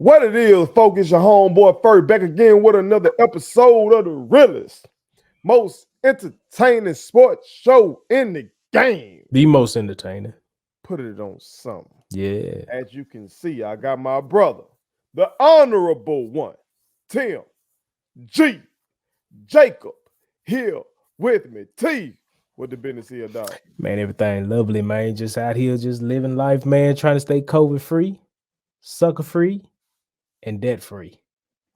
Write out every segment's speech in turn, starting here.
What it is, folks, it's your homeboy Furry back again with another episode of the realest, most entertaining sports show in the game. The most entertaining. Put it on something. Yeah. As you can see, I got my brother, the honorable one, Tim G. Jacob, here with me. T, what the business here, dog? Man, everything lovely, man. Just out here, just living life, man. Trying to stay COVID-free, sucker-free, and debt-free.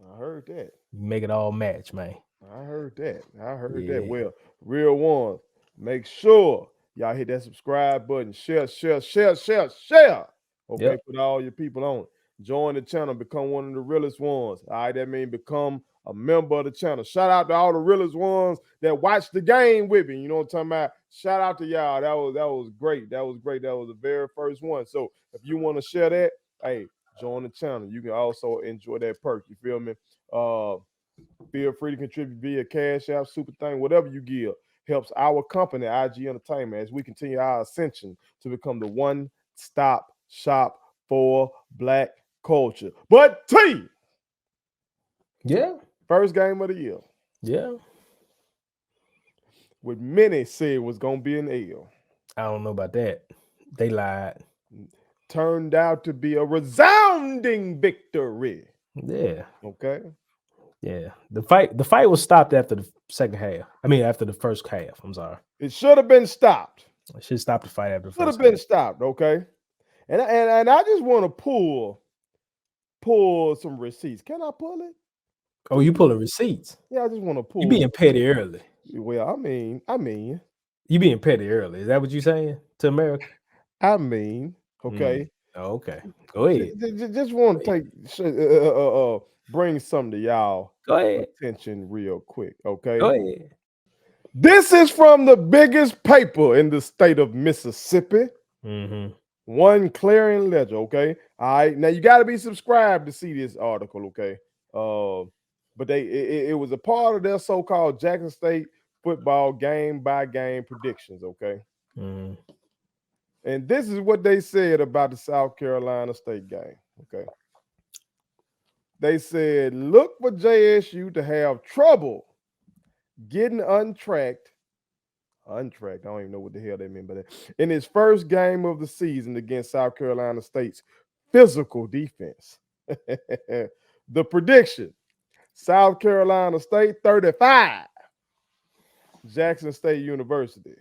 I heard that. Make it all match, man. I heard that. That. Well, real ones, make sure y'all hit that subscribe button. Share. Okay, Yep. Put all your people on it. Join the channel. Become one of the realest ones. All right, that means become a member of the channel. Shout out to all the realest ones that watch the game with me. You know what I'm talking about? Shout out to y'all. That was great. That was the very first one. So if you want to share that, hey, join the channel. You can also enjoy that perk. You feel me? Feel free to contribute via Cashapp, Super Thing, whatever you give. Helps our company, IG Entertainment, as we continue our ascension to become the one-stop shop for Black culture. But T, Yeah. first game of the year, Yeah. what many said was going to be an L, I don't know about that. They lied. turned out to be a resounding victory. Yeah. Okay. Yeah. The fight was stopped after the second half. I mean, after the first half. I'm sorry. It should have been stopped. I should stop the fight after the Should first have been half. stopped. Okay. And I just want to pull some receipts. Can I pull it? Oh, you pulling receipts? Yeah, I just want to pull. You being petty early. Well, I mean, You being petty early. Is that what you saying to America? okay. Oh, okay. Go ahead. Just want to bring something to y'all Go ahead. attention real quick. Okay. Go ahead. This is from the biggest paper in the state of Mississippi. Mm-hmm. One Clarion Ledger. Okay. All right. Now you got to be subscribed to see this article. Okay. But it was a part of their so-called Jackson State football game by game predictions. Okay. Mm-hmm. And this is what they said about the South Carolina State game. Okay. They said, look for JSU to have trouble getting untracked. I don't even know what the hell they mean by that. In his first game of the season against South Carolina State's physical defense. The prediction, South Carolina State 35, Jackson State University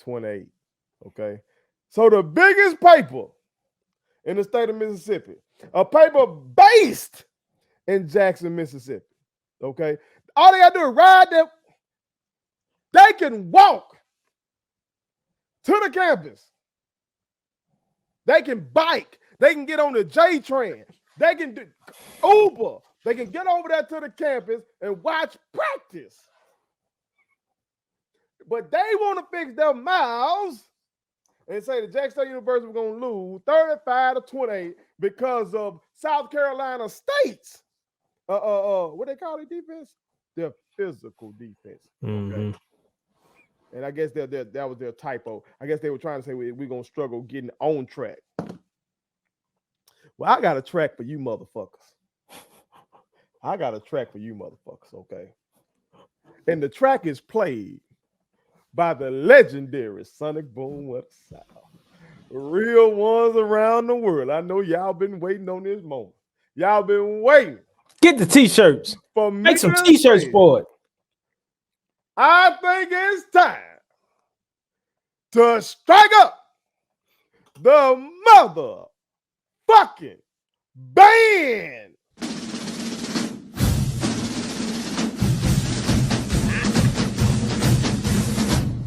28. Okay. So the biggest paper in the state of Mississippi, a paper based in Jackson, Mississippi. Okay. All they got to do is ride them. They can walk to the campus. They can bike. They can get on the J-Train. They can do Uber. They can get over there to the campus and watch practice. But they want to fix their mouths and say the Jackson State University was going to lose 35-28 because of South Carolina State's what they call it defense? Their physical defense. Mm-hmm. Okay. And I guess that was their typo. I guess they were trying to say we're going to struggle getting on track. Well, I got a track for you motherfuckers. Okay? And the track is played by the legendary Sonic Boom of the South. Real ones around the world. I know y'all been waiting on this moment. Y'all been waiting. Get the t-shirts. For Make some t-shirts for it. I think it's time to strike up the motherfucking band.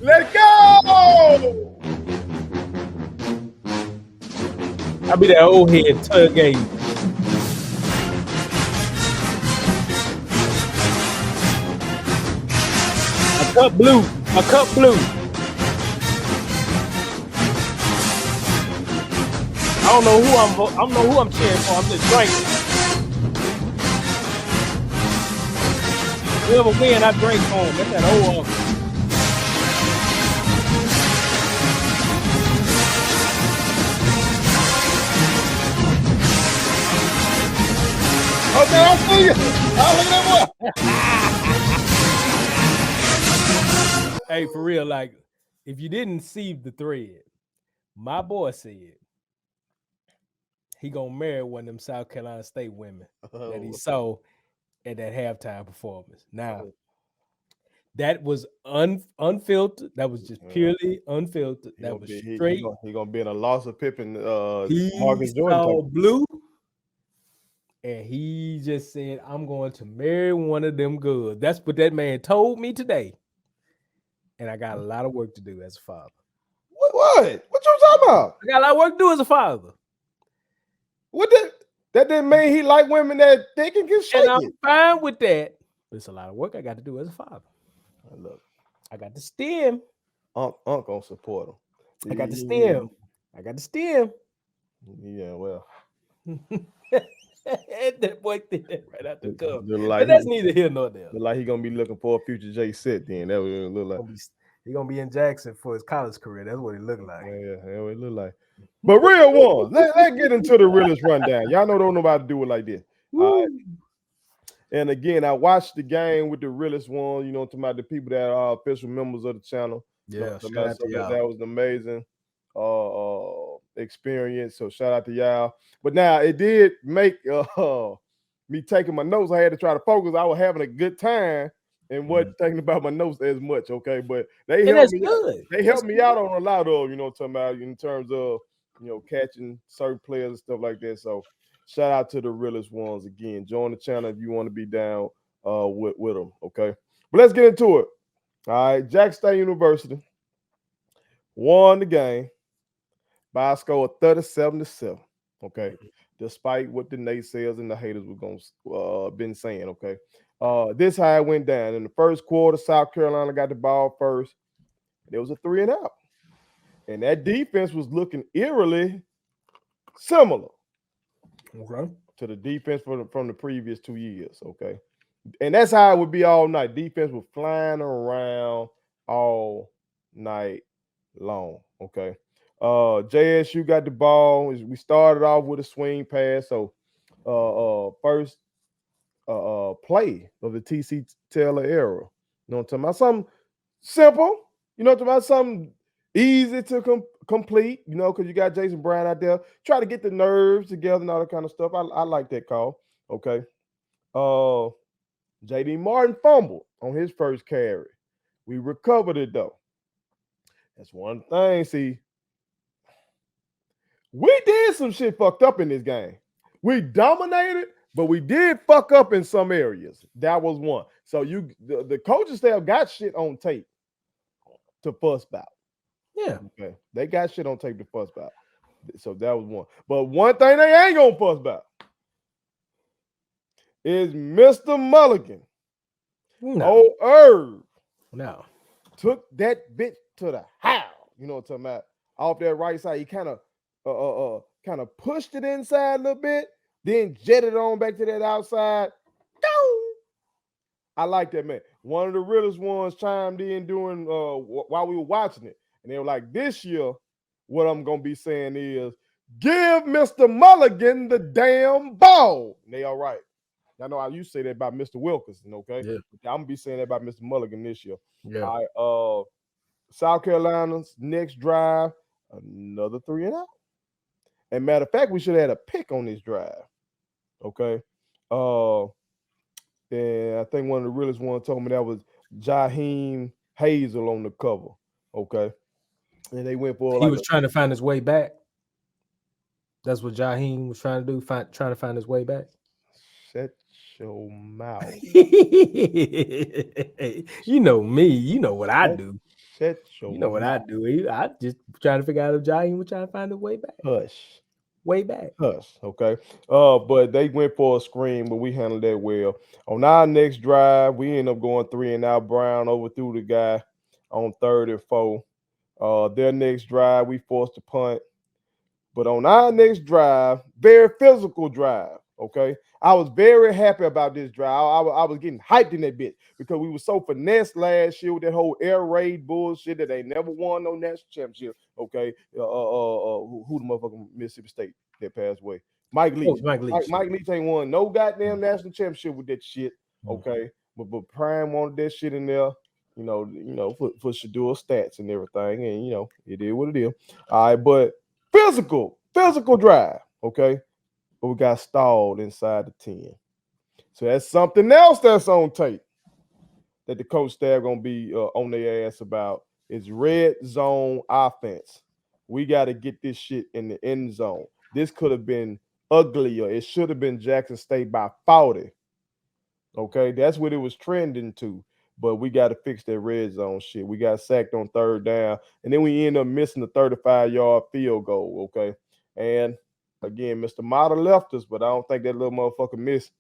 Let's go! I'll be that old head tug game. A cup blue. I don't know who I'm cheering for. I'm just drinking. Whoever win, I drink for him. That's that old uncle. Okay, I see you. Oh, look at that Hey, for real, like if you didn't see the thread, my boy said he gonna marry one of them South Carolina State women that he boy. saw at that halftime performance. Now, that was unfiltered. That was just purely unfiltered. He That gonna was be straight. he gonna be in a loss of Pippen, He Marcus Jordan type. saw blue, and he just said, "I'm going to marry one of them girls." That's what that man told me today, and I got a lot of work to do as a father. What you talking about? I got a lot of work to do as a father, What that didn't mean he like women that they can shake and I'm it. fine with that. But it's a lot of work I got to do as a father. Look, I got to stem. Unc gonna support him. I got to stem. I got to stem. Yeah, well, That boy did that right out the cuff. look But like that's neither here nor there. look like he gonna be looking for a future J set. Then that would look like. He gonna be in Jackson for his college career. That's what it looked like. Yeah, it look like. But real ones, let's get into the realest rundown. Y'all know don't nobody do it like this. All right. And again, I watched the game with the realest ones, you know, talking about the people that are official members of the channel. Yeah, So shout out to y'all. that was an amazing experience. So shout out to y'all. But now it did make me taking my notes. I had to try to focus. I was having a good time and wasn't thinking about my notes as much. Okay, but they helped me. They helped me out on a lot of, you know, talking about in terms of, you know, catching certain players and stuff like that. So shout out to the realest ones again. Join the channel if you want to be down with them. Okay, but let's get into it. All right, Jack State University won the game by a score of 37-7. Okay, despite what the naysayers and the haters were gonna been saying. Okay, this how it went down in the first quarter. South Carolina got the ball first. There was a 3-and-out, and that defense was looking eerily similar to the defense from the previous 2 years. Okay, and that's how it would be all night. Defense was flying around all night long. Okay. JSU got the ball. We started off with a swing pass. So first play of the TC Taylor era. You know what I'm talking about? Something simple. You know what I'm talking about? Something easy to complete, you know, because you got Jason Brown out there. Try to get the nerves together and all that kind of stuff. I like that call. Okay. JD Martin fumbled on his first carry. We recovered it though. That's one thing. See, we did some shit fucked up in this game. We dominated, but we did fuck up in some areas. That was one. So the coaching staff got shit on tape to fuss about. Yeah. Okay. They got shit on tape to fuss about. So that was one. But one thing they ain't gonna fuss about is Mr. Mulligan. No. Herb. No. Took that bitch to the house. You know what I'm talking about? Off that right side. He kind of pushed it inside a little bit, then jetted on back to that outside. I like that, man. One of the realest ones chimed in during while we were watching it. And they were like, this year, what I'm gonna be saying is give Mr. Mulligan the damn ball. And they all right. I know how you say that about Mr. Wilkerson, okay? Yeah. I'm gonna be saying that about Mr. Mulligan this year. Yeah. All right, South Carolina's next drive, another 3-and-out. And matter of fact, we should have had a pick on this drive. Okay. And I think one of the realest ones told me that was Jaheim Hazel on the cover. Okay. And they went for he was trying to find his way back. That's what Jaheim was trying to do, trying to find his way back. Shut your mouth. You know me. You know what I do. Shut your You know what I do. I just trying to figure out if Jaheim was trying to find his way back. Hush. Way back. Hush. Okay. But they went for a screen, but we handled that well. On our next drive, we ended up going 3-and-out. Brown overthrew the guy on 3rd and 4. Their next drive, we forced a punt. But on our next drive, very physical drive, okay? I was very happy about this drive. I was getting hyped in that bitch because we were so finessed last year with that whole air raid bullshit that they never won no national championship, okay? Who the motherfucking Mississippi State that passed away? Mike Oh, Leach. Mike Leach. Mike Leach ain't won no goddamn Mm. national championship with that shit. Mm. Okay, but Prime wanted that shit in there. For Shadua stats and everything, and it is what it is. All right, but physical drive. Okay, but we got stalled inside the 10. So that's something else that's on tape that the coach staff gonna be on their ass about is red zone offense. We got to get this shit in the end zone. This could have been uglier. It should have been Jackson State by 40. Okay, that's what it was trending to. But we got to fix that red zone shit. We got sacked on third down, and then we end up missing the 35-yard field goal. Okay, and again, Mr. Mata left us, but I don't think that little motherfucker missed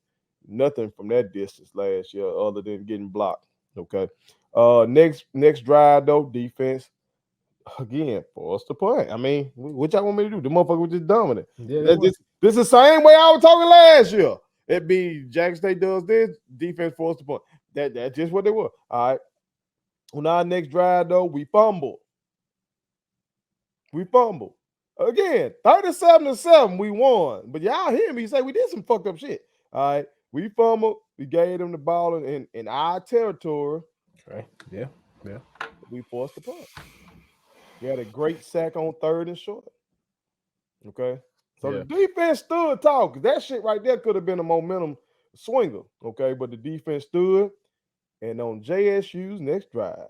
nothing from that distance last year, other than getting blocked. Okay, next drive though, defense again for us to punt. I mean, what y'all want me to do? The motherfucker was just dominant. Yeah, they That's was. this is the same way I was talking last year. It be Jackson State does this, defense for us to punt. That's just what they were. All right. On our next drive, though, we fumbled. Again, 37-7, we won. But y'all hear me say we did some fucked up shit. All right. We fumbled. We gave them the ball in our territory. Okay. Yeah. We forced the punt. We had a great sack on third and short. Okay. So the defense stood tall, because that shit right there could have been a momentum swinger. Okay. But the defense stood. And on JSU's next drive,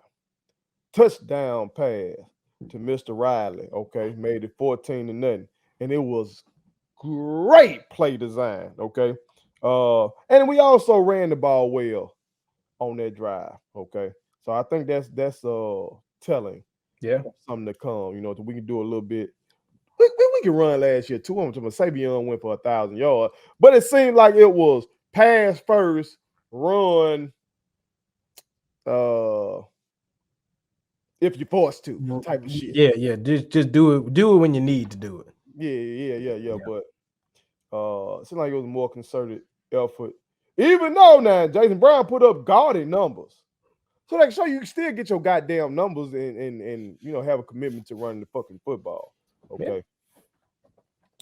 touchdown pass to Mr. Riley. Okay. Made it 14-0. And it was great play design. Okay. And we also ran the ball well on that drive. Okay. So I think that's telling. Yeah. Something to come, so we can do a little bit. We can run last year too. Sabian went for 1,000 yards, but it seemed like it was pass first, run if you're forced to type of shit. Yeah. Just do it. Do it when you need to do it. Yeah. But it seemed like it was a more concerted effort. Even though now Jason Brown put up gaudy numbers. So you still get your goddamn numbers and have a commitment to running the fucking football. Okay.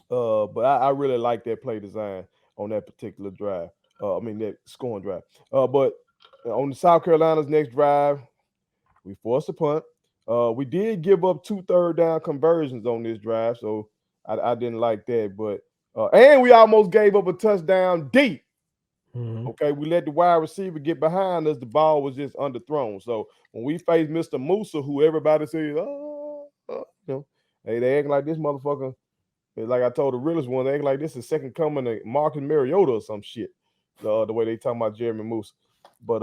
Yeah. But I really like that play design on that particular drive. That scoring drive. But on the South Carolina's next drive, we forced a punt. We did give up 2 third down conversions on this drive, so I didn't like that. But and we almost gave up a touchdown deep. Mm-hmm. Okay, we let the wide receiver get behind us. The ball was just underthrown. So when we faced Mr. Musa, who everybody says, they acting like this motherfucker. Like I told the realest one, they act like this is second coming of Marcus Mariota or some shit. The way they talking about Jeremy Musa. But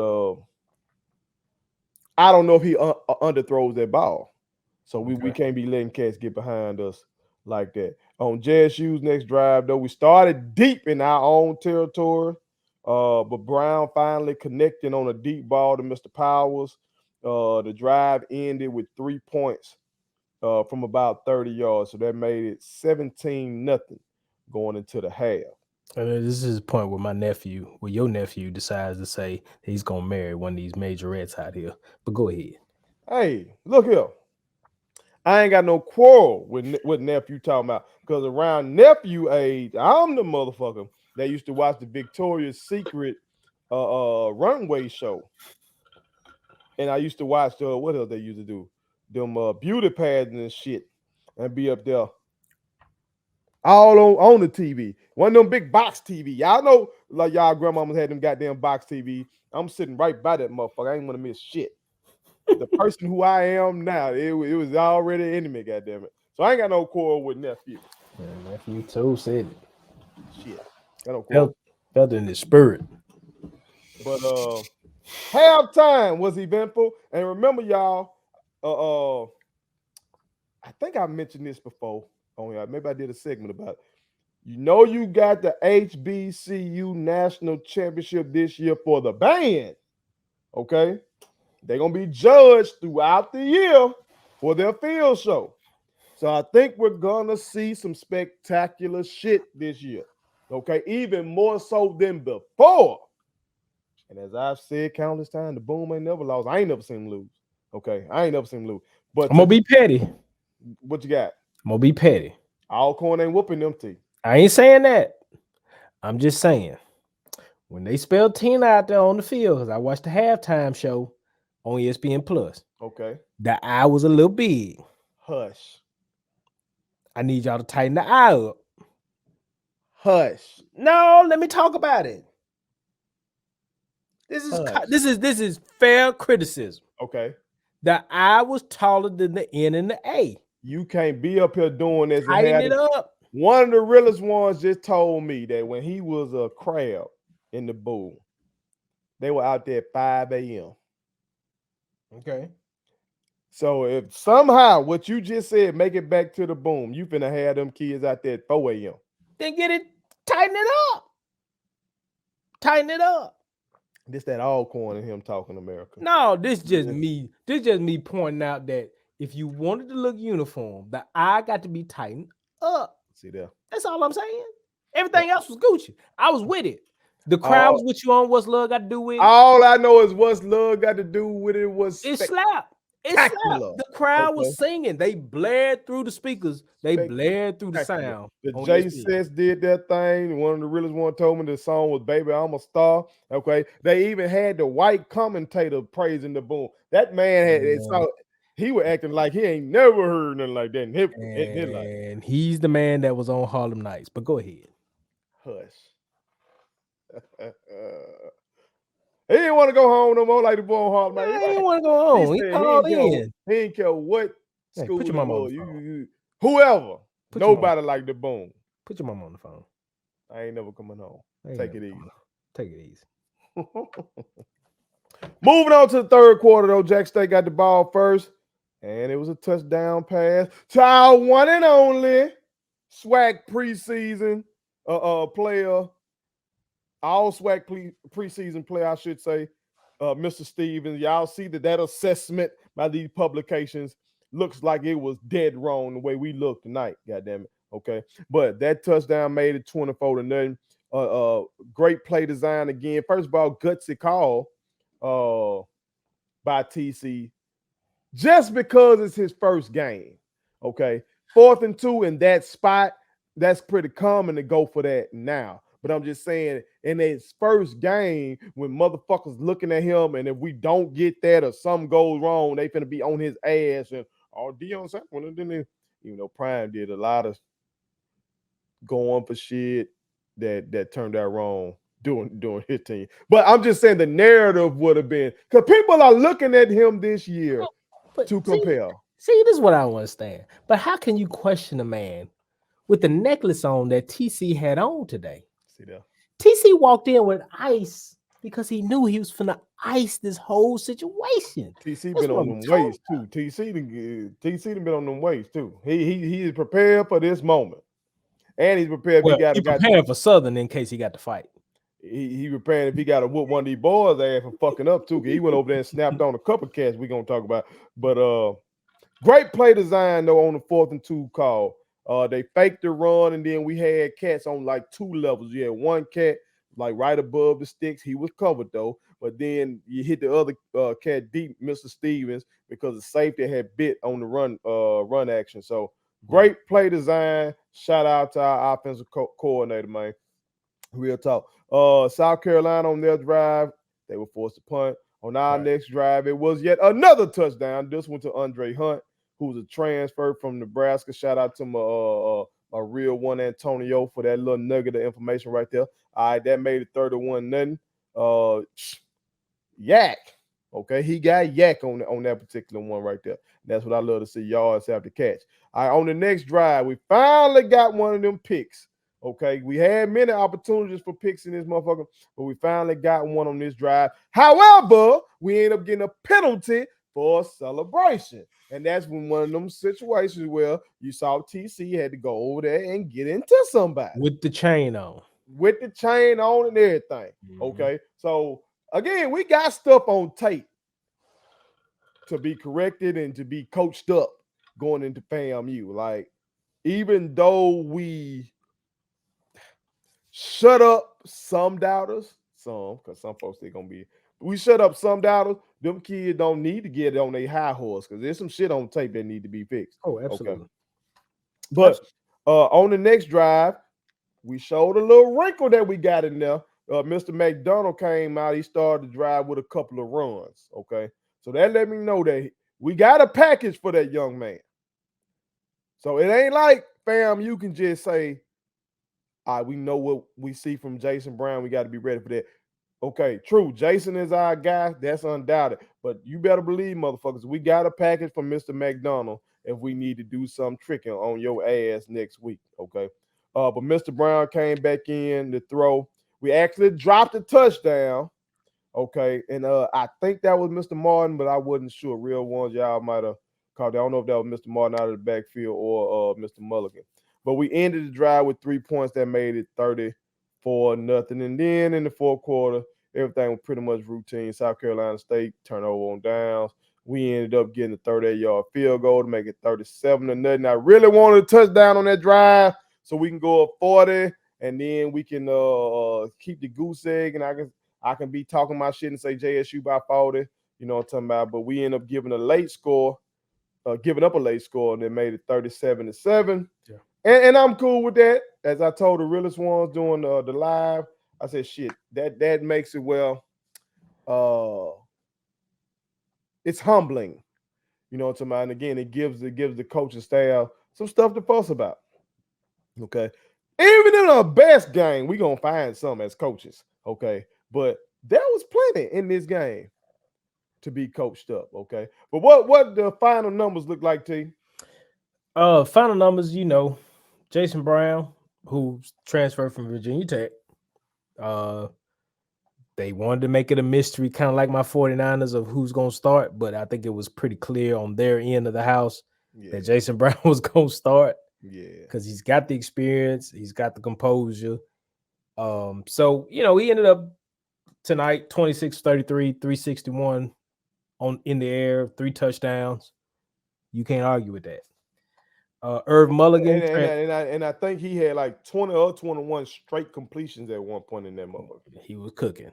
I don't know if he underthrows that ball. So we can't be letting cats get behind us like that. On JSU's next drive, though, we started deep in our own territory. But Brown finally connecting on a deep ball to Mr. Powers. The drive ended with 3 points from about 30 yards. So that made it 17-0 going into the half. This is the point where your nephew decides to say he's going to marry one of these majorettes out here. But go ahead. Hey, look here. I ain't got no quarrel with nephew talking about, because around nephew age, I'm the motherfucker that used to watch the Victoria's Secret runway show. And I used to watch what else they used to do? Them beauty pageants and shit, and be up there all on the TV. One of them big box TV. Y'all know, like y'all grandmamas had them goddamn box TV. I'm sitting right by that motherfucker. I ain't want to miss shit. The person who I am now, it was already in me, goddamn it. So I ain't got no quarrel with nephew. Yeah, nephew too said it. Shit, got no quarrel. Felt in the spirit. But halftime was eventful, and remember, y'all. I think I mentioned this before. Oh yeah, maybe I did a segment about it. You got the HBCU National Championship this year for the band. Okay. They're going to be judged throughout the year for their field show. So I think we're going to see some spectacular shit this year. Okay, even more so than before. And as I've said countless times, the Boom ain't never lost. I ain't never seen him lose. Okay, I ain't never seen him lose. But I'm going to be petty. What you got? I'm going to be petty. Alcorn ain't whooping them teeth. I ain't saying that. I'm just saying when they spelled Tina out there on the field, because I watched the halftime show on ESPN Plus, Okay. the eye was a little big. Hush. I need y'all to tighten the eye up. Hush. No, let me talk about it. Hush. This is fair criticism. Okay. The I was taller than the N and the A. You can't be up here doing this and Tighten have it up. one of the realest ones just told me that when he was a crab in the bowl, they were out there at 5 a.m. Okay. So if somehow what you just said make it back to the boom, you finna have them kids out there at 4 a.m. Then tighten it up. Tighten it up. This that Alcorn and him talking America. No, this just me pointing out that if you wanted to look uniform, the eye got to be tightened up. See there. That's all I'm saying. Everything else was Gucci. I was with it. The crowd was with you on what's love got to do with it. All I know is what's love got to do with it was It slapped. It slapped. The crowd was singing. They blared through the speakers. They blared through the sound. The J-Sets did their thing. One of the realest one told me the song was "Baby, I'm a Star." Okay, they even had the white commentator praising the boom. That man had he was acting like he ain't never heard nothing like that in his life. And he's the man that was on Harlem Nights. But go ahead. Hush. He didn't want to go home no more like the boy on Harlem Nights. He didn't want to go home. He called in. He didn't care what school put your mama on the phone. Whoever. Nobody like the boom. Put your mama on the phone. I ain't never coming home. Take it easy. Take it easy. Moving on to the third quarter, though. Jack State got the ball first, and it was a touchdown pass to our one and only SWAC preseason player, all SWAC preseason player, I should say, Mr. Stevens. Y'all see that assessment by these publications looks like it was dead wrong the way we look tonight. Goddamn it. Okay, but that touchdown made it 24-0. Great play design again. First of all, gutsy call by TC, just because it's his first game. Okay, 4th and 2 in that spot. That's pretty common to go for that now. But I'm just saying, in his first game, when motherfuckers looking at him, and if we don't get that or something goes wrong, they finna be on his ass. And Deion Sanders, and then Prime did a lot of going for shit that turned out wrong doing his team. But I'm just saying the narrative would have been, because people are looking at him this year to compare. See, this is what I don't understand. But how can you question a man with the necklace on that TC had on today? See there. TC walked in with ice because he knew he was finna ice this whole situation. TC been on them ways too. TC been on them ways too. He is prepared for this moment. And he's prepared if he prepared for Southern in case he got to fight. He prepared if he got to whoop one of these boys ass for fucking up too. He went over there and snapped on a couple cats we're gonna talk about. But great play design though on the 4th and 2 call. They faked the run, and then we had cats on like 2 levels. You had one cat like right above the sticks. He was covered though, but then you hit the other cat deep, Mr. Stevens, because the safety had bit on the run action. So great play design. Shout out to our offensive coordinator, man. Real talk. South Carolina on their drive, they were forced to punt. On our next drive, it was yet another touchdown. This one to Andre Hunt, who's a transfer from Nebraska. Shout out to my real one, Antonio, for that little nugget of information right there. All right, that made it 31-0. Yak. Okay, he got yak on that particular one right there. That's what I love to see, yards after catch. All right, on the next drive, we finally got one of them picks. Okay, we had many opportunities for picks in this motherfucker, but we finally got one on this drive. However, we ended up getting a penalty for a celebration. And that's when one of them situations where you saw TC had to go over there and get into somebody. With the chain on. With the chain on and everything. Mm-hmm. Okay, so again, we got stuff on tape to be corrected and to be coached up going into FAMU. Like, even though we shut up some doubters, because some folks they're gonna be. We shut up some doubters. Them kids don't need to get on their high horse because there's some shit on tape that need to be fixed. Oh, absolutely. Okay. But on the next drive, we showed a little wrinkle that we got in there. Mr. McDonald came out. He started to drive with a couple of runs. Okay, so that let me know that we got a package for that young man. So it ain't like, fam, you can just say, all right, we know what we see from Jason Brown. We got to be ready for that. Okay, true. Jason is our guy. That's undoubted. But you better believe, motherfuckers, we got a package from Mr. McDonald if we need to do some tricking on your ass next week. Okay. But Mr. Brown came back in to throw. We actually dropped a touchdown. Okay. And I think that was Mr. Martin, but I wasn't sure. Real ones, y'all might have called. I don't know if that was Mr. Martin out of the backfield or Mr. Mulligan. But we ended the drive with 3 points that made it 34-0. And then in the fourth quarter, everything was pretty much routine. South Carolina State turnover on downs. We ended up getting a 38-yard field goal to make it 37-0. I really wanted a touchdown on that drive so we can go up 40, and then we can keep the goose egg, and I can be talking my shit and say JSU by 40. You know what I'm talking about? But we end up giving a late score, giving up a late score, and they made it 37-7. Yeah. And I'm cool with that. As I told the realest ones doing the live, I said, shit, that makes it, well, it's humbling. You know what I'm saying? And again, it gives the coaching staff some stuff to fuss about. Okay. Even in our best game, we're gonna find some as coaches. Okay. But there was plenty in this game to be coached up. Okay. But what the final numbers look like, T? Final numbers, Jason Brown, who transferred from Virginia Tech. They wanted to make it a mystery, kind of like my 49ers, of who's going to start, but I think it was pretty clear on their end of the house that Jason Brown was going to start. Yeah. Because he's got the experience, he's got the composure. So, he ended up tonight 26-33, 361 in the air, 3 touchdowns. You can't argue with that. Irv Mulligan. And I think he had like 20 or 21 straight completions at one point in that motherfucker. He was cooking.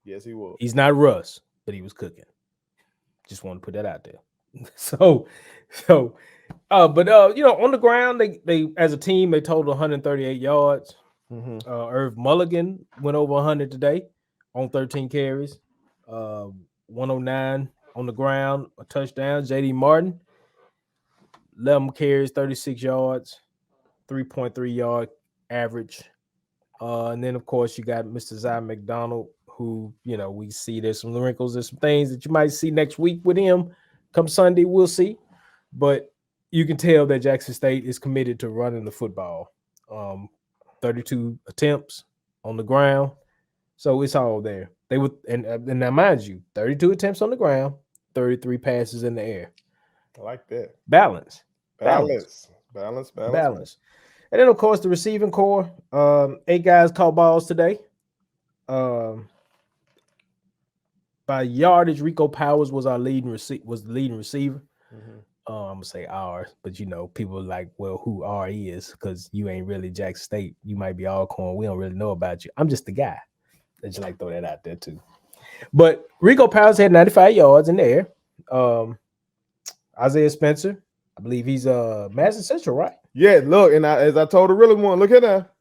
Yes, he was. He's not Russ, but he was cooking. Just want to put that out there. But on the ground, they as a team, they totaled 138 yards. Mm-hmm. Irv Mulligan went over 100 today on 13 carries. 109 on the ground, a touchdown. JD Martin, 11 carries, 36 yards, 3.3 yard average. And then, of course, you got Mr. Zion McDonald, who, we see there's some wrinkles, there's some things that you might see next week with him. Come Sunday, we'll see. But you can tell that Jackson State is committed to running the football. 32 attempts on the ground. So it's all there. They would, and now mind you, 32 attempts on the ground, 33 passes in the air. I like that. Balance. And then, of course, the receiving core. 8 guys caught balls today. By yardage, Rico Powers was the leading receiver. Mm-hmm. I'm gonna say ours, but people are like, well, who R is, because you ain't really Jackson State. You might be Alcorn. We don't really know about you. I'm just the guy. I just like throw that out there too. But Rico Powers had 95 yards in the air. Isaiah Spencer, I believe he's Madison Central, right? Yeah, look, and as I told the really one, look at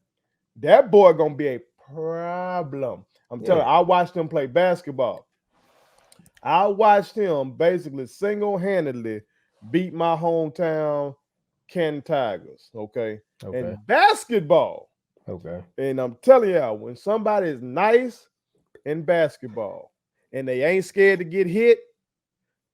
that boy gonna be a problem. I'm telling you, I watched him play basketball. I watched him basically single-handedly beat my hometown Canton Tigers. Okay. And basketball. Okay. And I'm telling y'all, when somebody is nice in basketball and they ain't scared to get hit,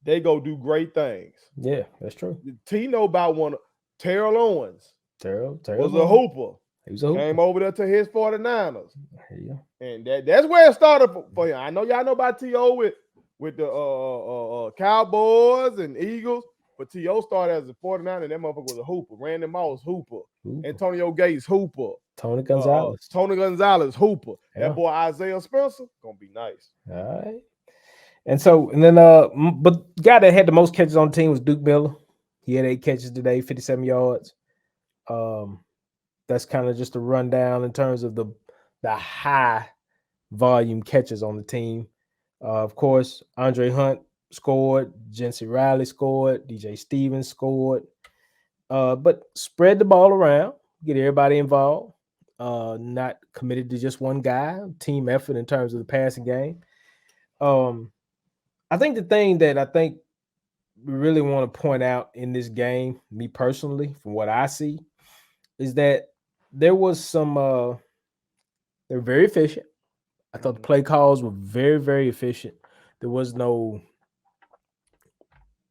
they go do great things. Yeah, that's true. T know about one. Terrell Owens. Terrell was a hooper. He was a hooper. Came over there to his 49ers. Yeah. And that's where it started for him. I know y'all know about T.O. with the Cowboys and Eagles, but T.O. started as a 49er, and that motherfucker was a hooper. Randy Moss, hooper. Antonio Gates, hooper. Tony Gonzalez, hooper. Yeah. That boy Isaiah Spencer, gonna be nice. All right. And then but the guy that had the most catches on the team was Duke Miller. He had 8 catches today, 57 yards. That's kind of just a rundown in terms of the high volume catches on the team. Of course, Andre Hunt scored, Jency Riley scored, DJ Stevens scored. But spread the ball around, get everybody involved. not committed to just one guy, team effort in terms of the passing game. Um, I think the thing that I think we really want to point out in this game, me personally, from what I see, is that there was some they're very efficient. I thought the Mhm. play calls were very, very efficient. There was no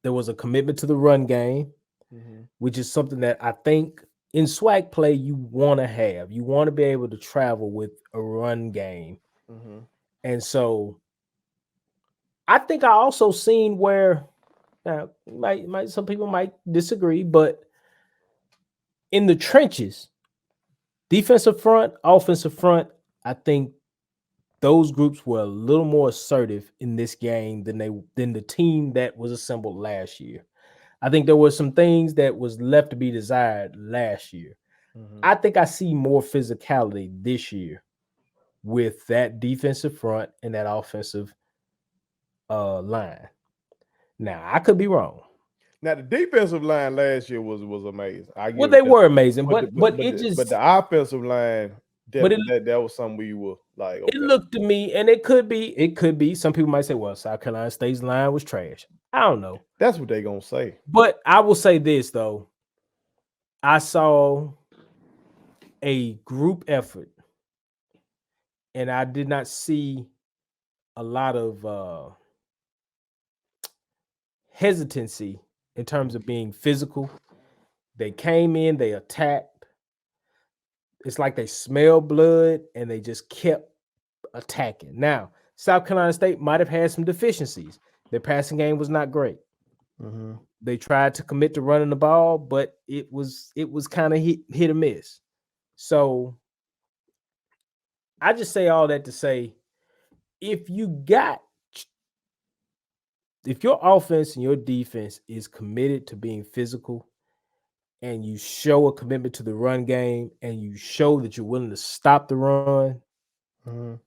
there was a commitment to the run game, Mhm. which is something that I think in SWAC play you want to have. You want to be able to travel with a run game. Mhm. And so I think I also seen where now might some people might disagree, but in the trenches, defensive front, offensive front, I think those groups were a little more assertive in this game than the team that was assembled last year. I think there were some things that was left to be desired last year. Mhm. I think I see more physicality this year with that defensive front and that offensive line. Now I could be wrong. Now the defensive line last year was amazing. I Well, give they it that. were amazing, But the, but but but it the, but the just offensive line but definitely that was something we were like, it okay, looked to me, and it could be. Some people might say, "Well, South Carolina State's line was trash." I don't know, that's what they gonna say. but I will say this though: I saw a group effort, and I did not see a lot of hesitancy in terms of being physical. They came in, they attacked. It's like they smelled blood, and they just kept attacking. Now, South Carolina State might have had some deficiencies. Their passing game was not great. Mhm. They tried to commit to running the ball, but it was kind of hit or miss. So I just say all that to say, if you got if your offense and your defense is committed to being physical and you show a commitment to the run game and you show that you're willing to stop the run Mhm.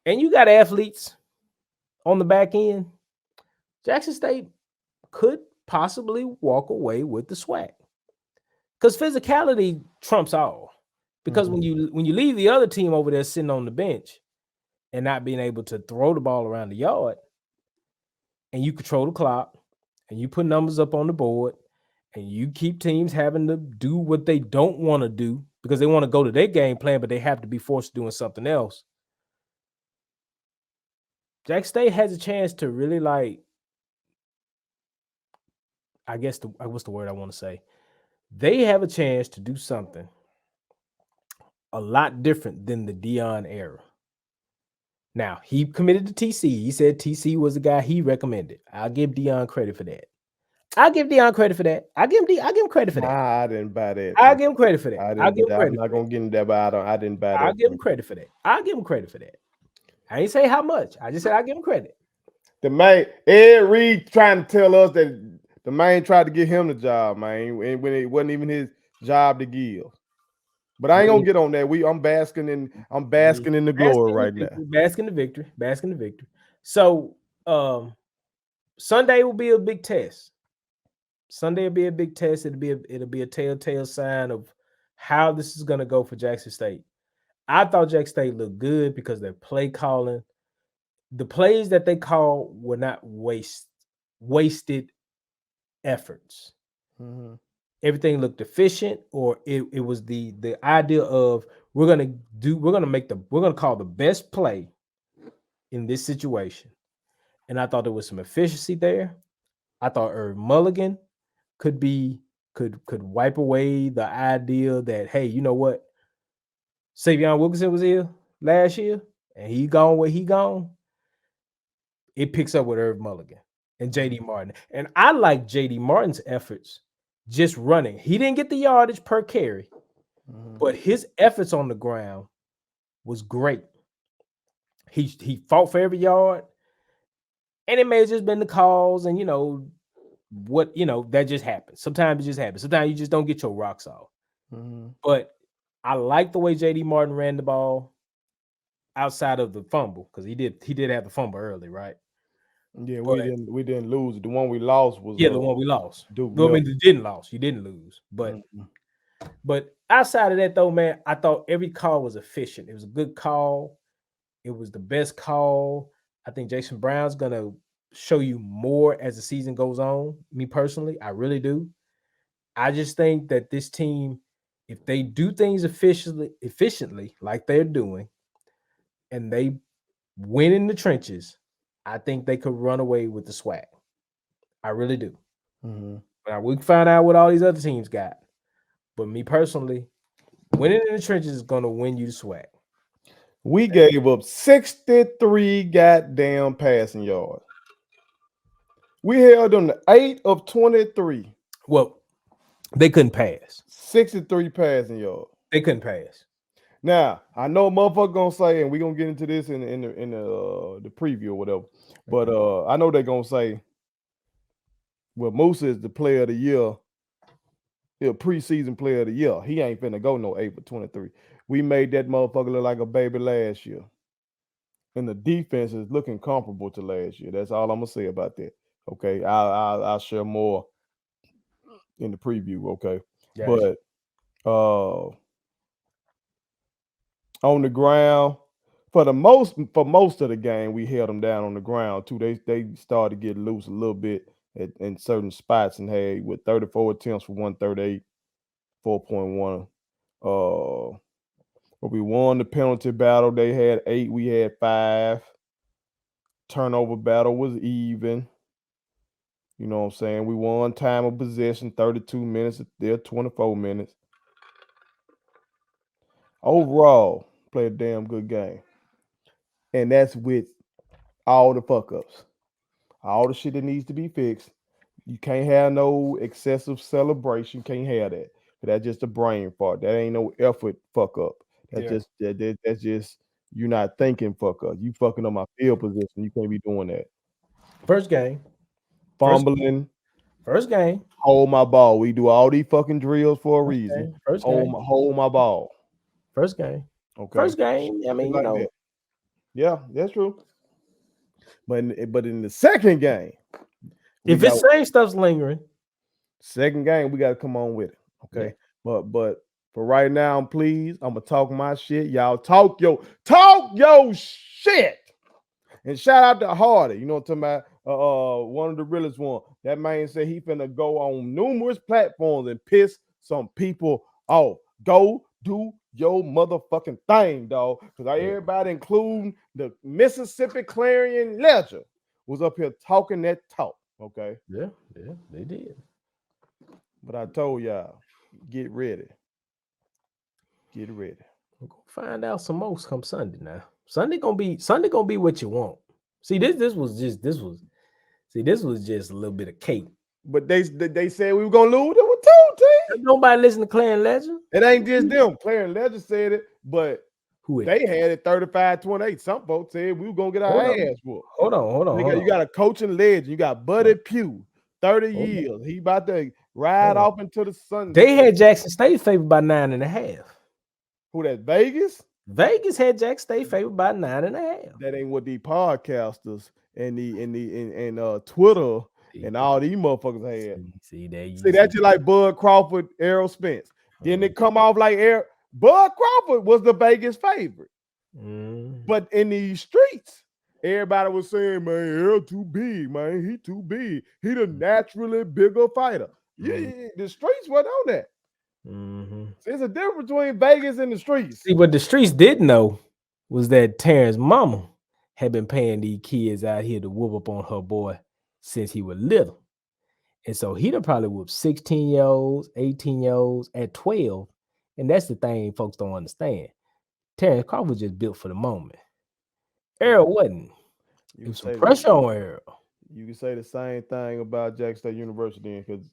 and you got athletes on the back end, Jackson State could possibly walk away with the SWAC because physicality trumps all. Because Mhm. when you leave the other team over there sitting on the bench and not being able to throw the ball around the yard, and you control the clock, and you put numbers up on the board, and you keep teams having to do what they don't want to do because they want to go to their game plan, but they have to be forced doing something else. Jack State has a chance to really I guess what's the word I want to say? They have a chance to do something a lot different than the Dion era. Now, he committed to TC. He said TC was the guy he recommended. I'll give Dion credit for that. I'll give Dion credit for that. I give him credit for that. Nah, I didn't buy that. I'll give him credit for that. I I'll didn't, give but him I'm credit not for that. gonna get into that. But I didn't buy I'll that. give him credit for that. I'll give him credit for that. I ain't say how much. I just said I'll give him credit. The man Ed Reed trying to tell us that the man tried to get him the job, man, when it wasn't even his job to give. But I ain't gonna Hey, get on that. I'm hey, basking in the bask glory in the right now. victory. Bask in the victory. Bask in the victory. So Sunday will be a big test. Sunday will be a big test. It'll be a telltale sign of how this is gonna go for Jackson State. I thought Jackson State looked good because their play calling, the plays that they called were not wasted efforts. Mhm. Everything looked efficient, or it was the idea of we're gonna call the best play in this situation. And I thought there was some efficiency there. I thought Irv Mulligan could be could wipe away the idea that, hey, you know what? Savion Wilkinson was here last year and he gone where he gone. It picks up with Irv Mulligan and JD Mhm. Martin. And I like JD Martin's efforts just running. He didn't get the yardage per carry, Mhm. but his efforts on the ground was great. He fought for every yard, and it may have just been the calls, and that just happens. Sometimes it just happens. Sometimes you just don't get your rocks off. Mhm. But I like the way JD Martin ran the ball outside of the fumble because he did have the fumble early, right? Yeah, But we didn't lose. The one we lost was yeah, the one we lost. Duke Well, I mean, Milton. you didn't lose. You didn't lose, but Mhm. But outside of that, though, man, I thought every call was efficient. It was a good call. It was the best call. I think Jason Brown's gonna show you more as the season goes on. Me personally, I really do. I just think that this team, if they do things efficiently like they're doing, and they win in the trenches, I think they could run away with the SWAC. I really do. Mm-hmm. Now we can find out what all these other teams got. But me personally, winning in the trenches is gonna win you the SWAC. We gave up 63 goddamn passing yards. We held them to 8 of 23. Well, they couldn't pass. 63 passing yards. They couldn't pass. Now, I know motherfucker gonna say, and we're gonna get into this in the preview or whatever. But I know they're gonna say, well, Musa is the player of the year. He's a preseason player of the year. He ain't finna go no 8 for 23. We made that motherfucker look like a baby last year. And the defense is looking comparable to last year. That's all I'm gonna say about that. Okay. I'll share more in the preview. Okay. Gotcha. But on the ground, for most of the game, we held them down on the ground too. They started to get loose a little bit in certain spots and had with 34 attempts for 138, 4.1. But we won the penalty battle. They had 8, we had 5. Turnover battle was even. You know what I'm saying? We won time of possession, 32 minutes. They're 24 minutes. Overall, played a damn good game. And that's with all the fuck ups. All the shit that needs to be fixed. You can't have no excessive celebration. Can't have that. That's just a brain fart. That ain't no effort fuck up. That's just that's just you not thinking fuck up. You fucking up my field position. You can't be doing that. First game. Fumbling. First game. Hold my ball. We do all these fucking drills for a reason. First game. Hold my ball. First game. Okay. First game. I mean, like that. Yeah, that's true. But in the second game, if it's same stuff's lingering, second game we got to come on with it. Okay. Yeah. But for right now, please, I'm gonna talk my shit. Y'all talk your shit. And shout out to Hardy. You know what I'm talking about? One of the realest one. That man said he finna go on numerous platforms and piss some people off. Go do your motherfucking thing, dog. Because everybody, including the Mississippi Clarion Ledger, was up here talking that talk. Okay. Yeah, they did. But I told y'all, get ready. Get ready. We're gonna find out some most come Sunday now. Sunday gonna be what you want. See, this was just a little bit of cake. But they said we were gonna lose. There were 2 teams. Nobody listen to Clarion Legend. It ain't just them. Clarion Legend said it, but they had it 35-28. Some folks said we were gonna get our ass whooped. Hold on. You got a coaching legend. You got Buddy Pugh, 30 years. He about to ride off into the sun. They had Jackson State favored by 9.5. Who that? Vegas? Vegas had Jackson State favored by 9.5. That ain't what the podcasters and Twitter and all these motherfuckers had. See that you like Bud Crawford, Errol Spence. Didn't it come off like Bud Crawford was the Vegas favorite. But in these streets, everybody was saying, man, Errol too big, man. He too big. He the naturally bigger fighter. The streets wasn't on that. There's a difference between Vegas and the streets. See, what the streets didn't know was that Terrence's mama had been paying these kids out here to whoop up on her boy since he was little. And so he done probably whooped 16-year-olds, 18-year-olds at 12. And that's the thing folks don't understand. Terrence Crawford was just built for the moment. Errol wasn't. There was some pressure on Errol. You can say the same thing about Jackson State University because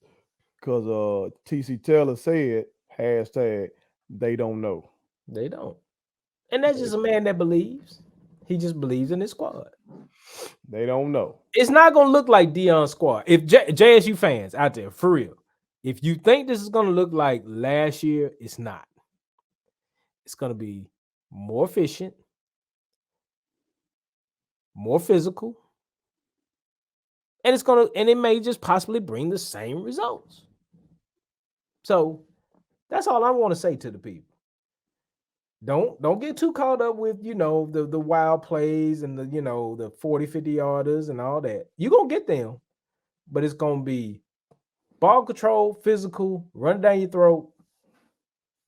TC Taylor said, #they don't know. They don't. And that's just a man that believes. He just believes in his squad. They don't know. It's not going to look like Deion's squad. If JSU fans out there, for real, if you think this is going to look like last year, it's not. It's going to be more efficient, more physical, and it may just possibly bring the same results. So That's all I want to say to the people. Don't get too caught up with the wild plays and the 40-50 yarders and all that. You're gonna get them, but it's gonna be ball control, physical, run down your throat,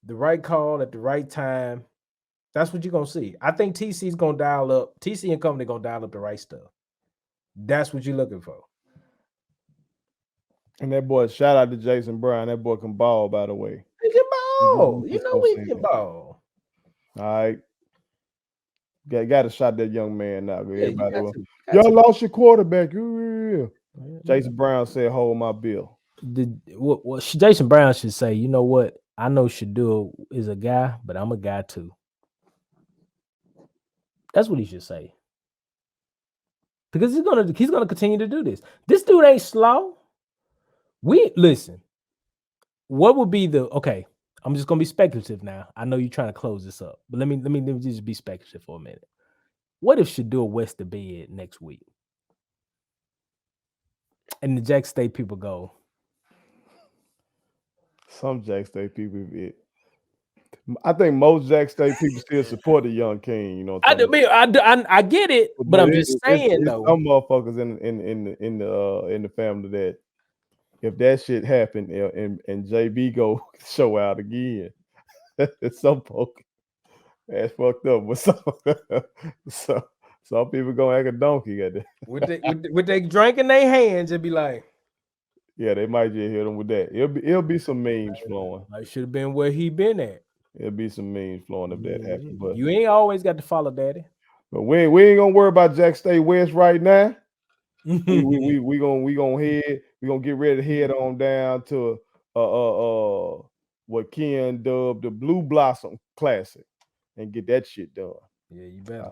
the right call at the right time. That's what you're gonna see. I think TC's gonna dial up. TC and company gonna dial up the right stuff. That's what you're looking for. And that boy, shout out to Jason Brown. That boy can ball, by the way. We can We ball. just You know gonna we say can that. ball. All right. Got to shot that young man now. Yeah, you Everybody, got to. y'all lost your quarterback. Yeah. Yeah. Jason Brown said, "Hold my bill." What Jason Brown should say, you know what? I know Shadul is a guy, but I'm a guy too. That's what he should say. Because he's gonna continue to do this. This dude ain't slow. We listen. What would be the okay? I'm just gonna be speculative now. I know you're trying to close this up, but let me just be speculative for a minute. What if Shadul wets the bed next week, and the Jack State people go? Some Jack State people, I think most Jack State people still support the young king. You know what I'm talking about? I get it, but I'm just saying it's though. some motherfuckers in the family that if that shit happened and JB go show out again, some folk that's fucked up. But some people gonna act a donkey at that. With they drink in their hands and be like, Yeah, they might just hit them with that. It'll be some memes flowing. I should have been where he been at. It'll be some memes flowing if that happened. But you ain't always got to follow daddy. But we ain't gonna worry about Jack State West right now. we gonna get ready to head on down to what Ken dubbed the Blue Blossom Classic and get that shit done. Yeah, you better.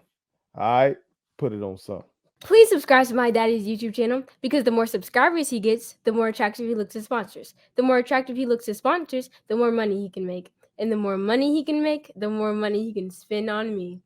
All right, put it on something. Please subscribe to my daddy's YouTube channel because the more subscribers he gets, the more attractive he looks to sponsors. The more attractive he looks to sponsors, the more money he can make. And the more money he can make, the more money he can spend on me.